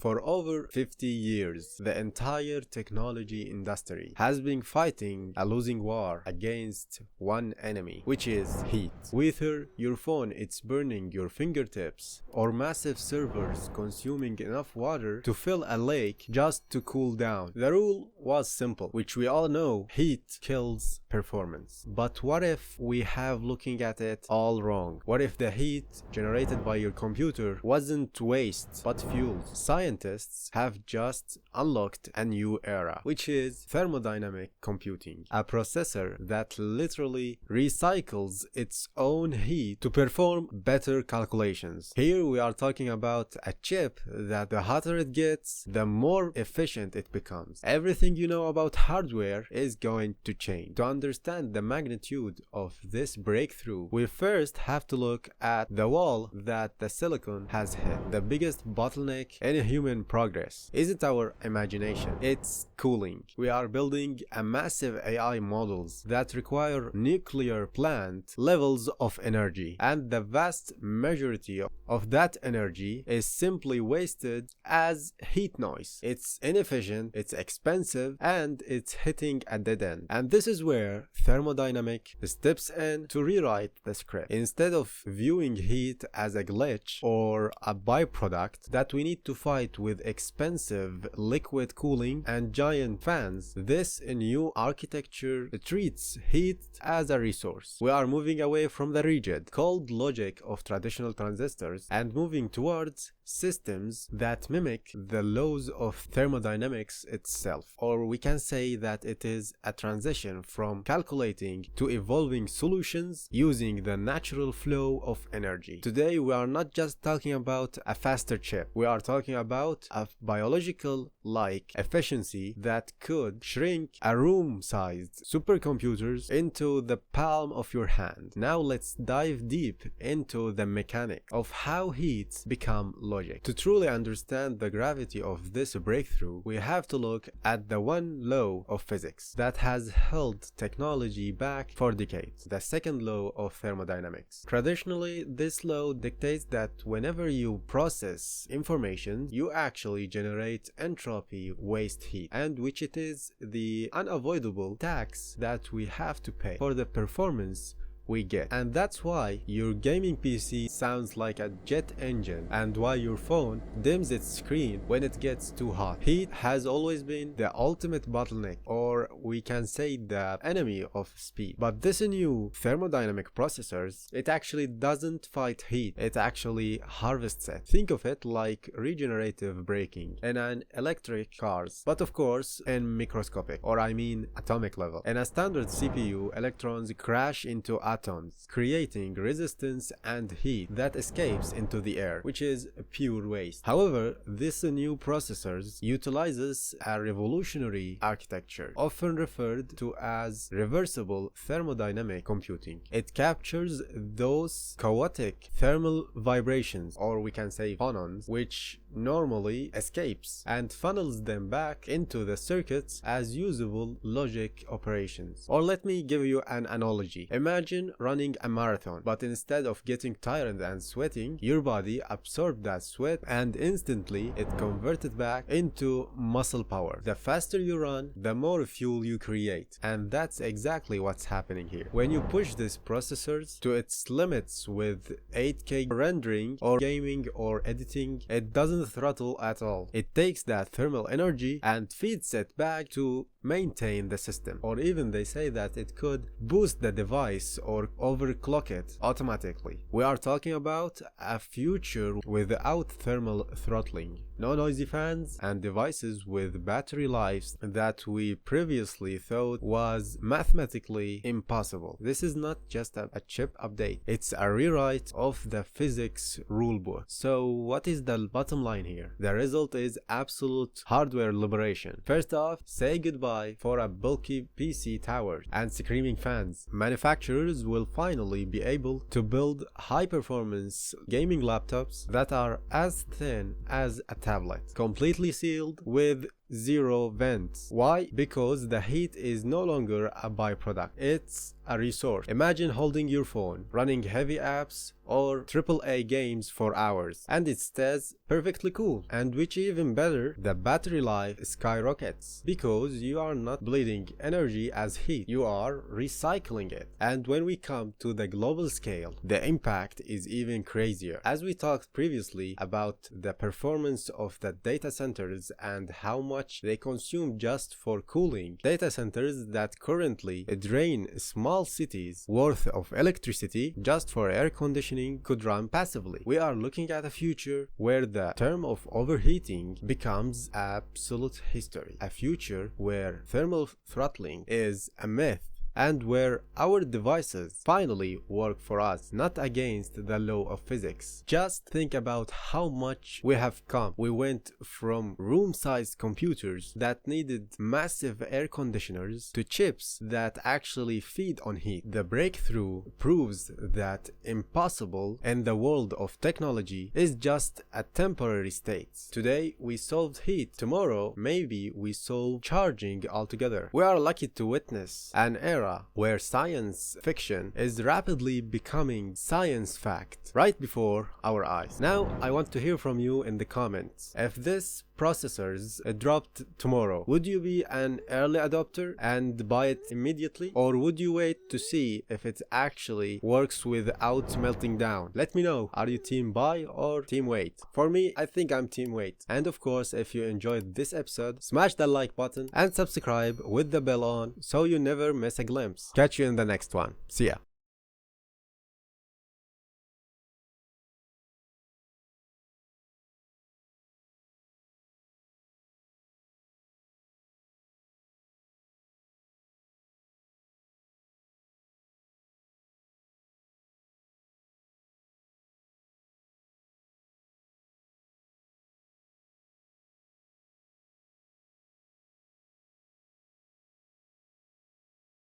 For over 50 years, the entire technology industry has been fighting a losing war against one enemy, which is heat. Whether your phone it's burning your fingertips, or massive servers consuming enough water to fill a lake just to cool down. The rule was simple, which we all know: heat kills performance. But what if we have looking at it all wrong? What if the heat generated by your computer wasn't waste but fuel? Scientists have just unlocked a new era, which is thermodynamic computing, a processor that literally recycles its own heat to perform better calculations. Here we are talking about a chip that the hotter it gets, the more efficient it becomes. Everything you know about hardware is going to change. To understand the magnitude of this breakthrough, we first have to look at the wall that the silicon has hit. The biggest bottleneck in human progress isn't our imagination, it's cooling. We are building a massive AI models that require nuclear plant levels of energy, and the vast majority of that energy is simply wasted as heat noise. It's inefficient, it's expensive, and it's hitting a dead end. And this is where thermodynamic steps in to rewrite the script. Instead of viewing heat as a glitch or a byproduct that we need to fight with expensive liquid cooling and giant fans, this new architecture treats heat as a resource. We are moving away from the rigid, cold logic of traditional transistors and moving towards systems that mimic the laws of thermodynamics itself. Or we can say that it is a transition from calculating to evolving solutions using the natural flow of energy. Today we are not just talking about a faster chip, we are talking about a biological-like efficiency that could shrink a room-sized supercomputers into the palm of your hand. Now let's dive deep into the mechanic of how heats become logic. To truly understand the gravity of this breakthrough, we have to look at the one law of physics that has held technology back for decades, the second law of thermodynamics. Traditionally, this law dictates that whenever you process information, you actually generate entropy waste heat, and which it is the unavoidable tax that we have to pay for the performance we get. And that's why your gaming PC sounds like a jet engine, and why your phone dims its screen when it gets too hot. Heat has always been the ultimate bottleneck, or we can say the enemy of speed. But this new thermodynamic processors, it actually doesn't fight heat, it actually harvests it. Think of it like regenerative braking in an electric cars, but of course in microscopic, or I mean atomic level. In a standard CPU, electrons crash into atoms, creating resistance and heat that escapes into the air, which is pure waste. However, this new processors utilizes a revolutionary architecture, often referred to as reversible thermodynamic computing. It captures those chaotic thermal vibrations, or we can say phonons, which normally escapes, and funnels them back into the circuits as usable logic operations. Or let me give you an analogy. Imagine running a marathon, but instead of getting tired and sweating, your body absorbed that sweat and instantly it converted back into muscle power. The faster you run, the more fuel you create, and that's exactly what's happening here. When you push these processors to its limits with 8K rendering or gaming or editing, it doesn't throttle at all. It takes that thermal energy and feeds it back to maintain the system. Or even they say that it could boost the device or overclock it automatically. We are talking about a future without thermal throttling, no noisy fans, and devices with battery lives that we previously thought was mathematically impossible. This is not just a chip update, it's a rewrite of the physics rulebook. So what is the bottom line here? The result is absolute hardware liberation. First off, say goodbye for a bulky PC tower and screaming fans. Manufacturers will finally be able to build high-performance gaming laptops that are as thin as a tablet, completely sealed with zero vents. Why? Because the heat is no longer a byproduct, it's a resource. Imagine holding your phone, running heavy apps or AAA games for hours, and it stays perfectly cool. And which even better, the battery life skyrockets because you are not bleeding energy as heat, you are recycling it. And when we come to the global scale, the impact is even crazier. As we talked previously about the performance of the data centers and how much they consume just for cooling, data centers that currently drain small cities worth of electricity just for air conditioning could run passively. We are looking at a future where the term of overheating becomes absolute history, a future where thermal throttling is a myth, and where our devices finally work for us, not against the law of physics. Just think about how much we have come. We went from room-sized computers that needed massive air conditioners to chips that actually feed on heat. The breakthrough proves that impossible in the world of technology is just a temporary state. Today we solved heat, tomorrow maybe we solve charging altogether. We are lucky to witness an era where science fiction is rapidly becoming science fact right before our eyes. Now, I want to hear from you in the comments. If this processors dropped tomorrow, would you be an early adopter and buy it immediately, or would you wait to see if it actually works without melting down? Let me know. Are you team buy or team wait? For me, I think I'm team wait. And of course, if you enjoyed this episode, smash that like button and subscribe with the bell on so you never miss a glimpse. Catch you in the next one. See ya.